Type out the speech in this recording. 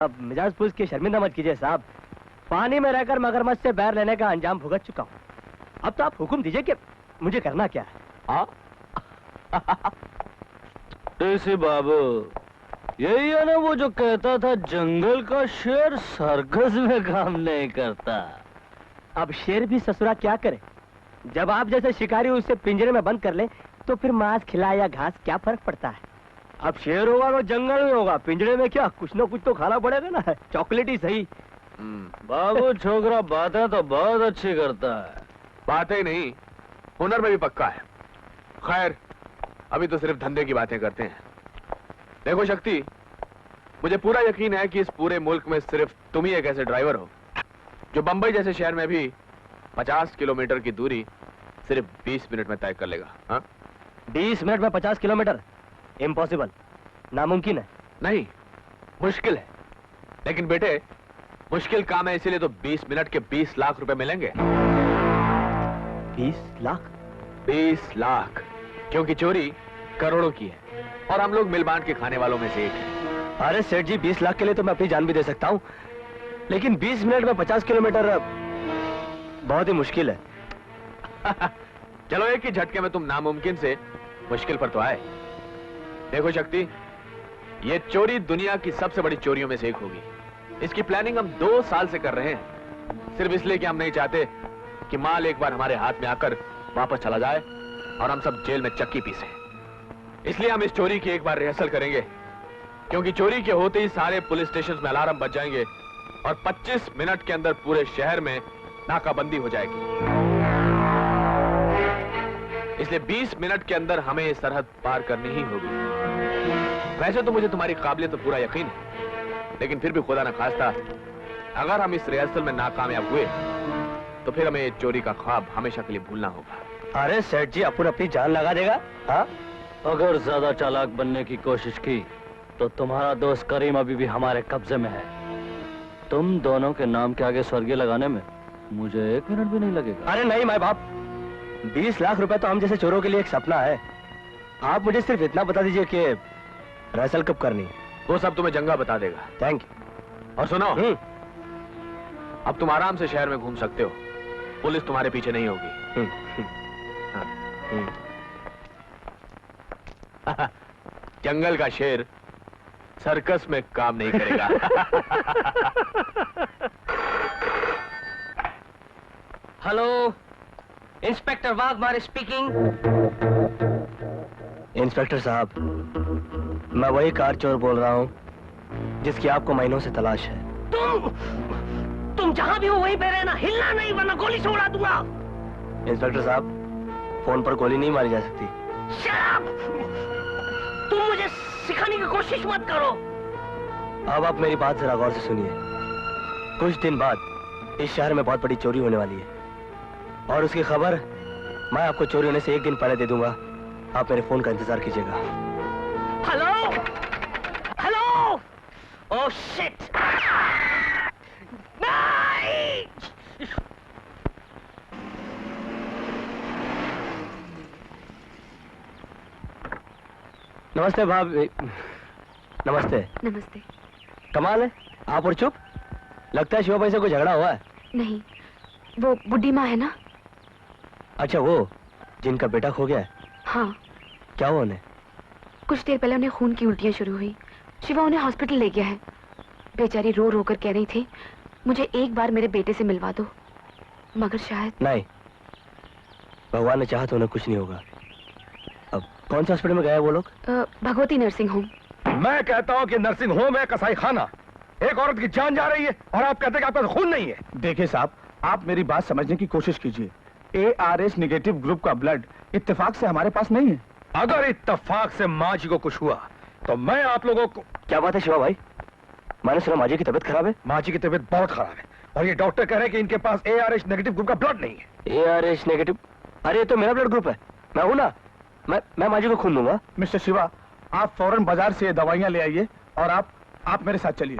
अब मिजाज पुलिस की शर्मिंदा मत कीजिए साहब। पानी में रहकर मगरमच्छ से बैर लेने का अंजाम भुगत चुका हूँ। अब तो आप हुक्म दीजिए कि मुझे करना क्या है। टीसी बाबू, यही है ना वो जो कहता था जंगल का शेर सर्कस में काम नहीं करता। अब शेर भी ससुरा क्या करे, जब आप जैसे शिकारी उसे पिंजरे में बंद कर ले तो फिर मांस खिलाए या घास क्या फर्क पड़ता है। अब शेर होगा तो जंगल में होगा, पिंजरे में क्या, कुछ ना कुछ तो खाना पड़ेगा ना, चॉकलेट ही सही। बाबू छोकरा बातें तो बहुत अच्छी करता है। बातें नहीं, हुनर में भी पक्का है। खैर, अभी तो सिर्फ धंधे की बातें करते हैं। देखो शक्ति, मुझे पूरा यकीन है कि इस पूरे मुल्क में सिर्फ तुम ही एक ऐसे ड्राइवर हो जो बंबई जैसे शहर में भी 50 किलोमीटर की दूरी सिर्फ 20 मिनट में तय कर लेगा। हाँ? 20 मिनट में 50 किलोमीटर? इम्पॉसिबल, नामुमकिन है। नहीं, मुश्किल है। लेकिन बेटे, मुश्किल काम है, इसीलिए तो 20 मिनट के 20 लाख रुपए मिलेंगे। 20 लाख? 20 लाख, क्योंकि चोरी करोड़ों की है और हम लोग मिल बांट के खाने वालों में से एक हैं। अरे सेठ जी, 20 लाख के लिए तो मैं अपनी जान भी दे सकता हूँ, लेकिन 20 मिनट में 50 किलोमीटर बहुत ही मुश्किल है। चलो एक ही झटके में तुम नामुमकिन से मुश्किल पर तो आए। देखो शक्ति, ये चोरी दुनिया की सबसे बड़ी चोरियों में से एक होगी। इसकी प्लानिंग हम 2 साल से कर रहे हैं, सिर्फ इसलिए कि हम नहीं चाहते कि माल एक बार हमारे हाथ में आकर वापस चला जाए और हम सब जेल में चक्की पीसे। इसलिए हम इस चोरी की एक बार रिहर्सल करेंगे, क्योंकि चोरी के होते ही सारे पुलिस स्टेशन में अलार्म बज जाएंगे और 25 मिनट के अंदर पूरे शहर में नाकाबंदी हो जाएगी। इसलिए 20 मिनट के अंदर हमें ये सरहद पार करनी ही होगी। वैसे तो मुझे तुम्हारी काबिलियत पर पूरा यकीन है, लेकिन फिर भी खुदा न खास्ता अगर हम इस रिहर्सल में नाकामयाब हुए तो फिर हमें चोरी का ख्वाब हमेशा के लिए भूलना होगा। अरे सेठ जी, अपन अपनी जान लगा देगा। हाँ, अगर ज्यादा चालाक बनने की कोशिश की तो तुम्हारा दोस्त करीम अभी भी हमारे कब्जे में है। तुम दोनों के नाम के आगे स्वर्गीय लगाने में मुझे 1 मिनट भी नहीं लगेगा। अरे नहीं माए बाप, 20 लाख रुपए तो हम जैसे चोरों के लिए एक सपना है। आप मुझे सिर्फ इतना बता दीजिए कि रिहर्सल कब करनी है। वो सब तुम्हें जंगा बता देगा। Thank you. और सुनो, अब तुम आराम से शहर में घूम सकते हो, पुलिस तुम्हारे पीछे नहीं होगी। जंगल का शेर सर्कस में काम नहीं करेगा। Hello, inspector Waghmare speaking. Inspector साहब, मैं वही कार चोर बोल रहा हूँ जिसकी आपको महीनों से तलाश है। तुम जहां भी हो वहीं पे रहना, हिलना नहीं वरना गोली से उड़ा दूंगा। इंस्पेक्टर साहब, फोन पर गोली नहीं मारी जा सकती। तुम मुझे सिखाने की कोशिश मत करो। अब आप मेरी बात जरा गौर से सुनिए। कुछ दिन बाद इस शहर में बहुत बड़ी चोरी होने वाली है और उसकी खबर मैं आपको चोरी होने से 1 दिन पहले दे दूंगा। आप मेरे फोन का इंतजार कीजिएगा। हेलो हेलो, ओह शिट, नहीं। नमस्ते भाभी। नमस्ते। नमस्ते। कमाल है, आप और चुप। लगता है शिवा भाई से कोई झगड़ा हुआ है। नहीं, वो बुड्ढी माँ है ना। अच्छा, वो जिनका बेटा खो गया है। हाँ। क्या हुआ उन्हें? कुछ देर पहले उन्हें खून की उल्टियाँ शुरू हुई। शिवा उन्हें हॉस्पिटल ले गया है। बेचारी रो रो कर कह रही थी मुझे एक बार मेरे बेटे से मिलवा दो, मगर शायद नहीं, भगवान ने चाहा तो उन्हें कुछ नहीं होगा। अब कौन से हॉस्पिटल में गए वो लोग? Bhagwati nursing home. मैं कहता हूँ कि नर्सिंग होम है कसाई खाना। एक औरत की जान जा रही है और आप कहते हैं कि आपका खून नहीं है। देखिए साहब, आप मेरी बात समझने की कोशिश कीजिए। ARH नेगेटिव ग्रुप का ब्लड इत्तेफाक से हमारे पास नहीं है। अगर इत्तेफाक से माँ जी को कुछ हुआ तो मैं आप लोगों को। क्या बात है शिवा भाई? मैंने सुना माँ जी की तबीयत खराब है। माँ जी की तबीयत बहुत खराब है और ये डॉक्टर कह रहे हैं कि इनके पास ARH नेगेटिव ग्रुप का ब्लड नहीं है। ARH negative? अरे ये तो मेरा ब्लड ग्रुप है, मैं हूं ना। मैं माँ जी को खून दूंगा। मिस्टर शिवा, आप फौरन बाजार से ये दवाइयाँ ले आइए और आप मेरे साथ चलिए।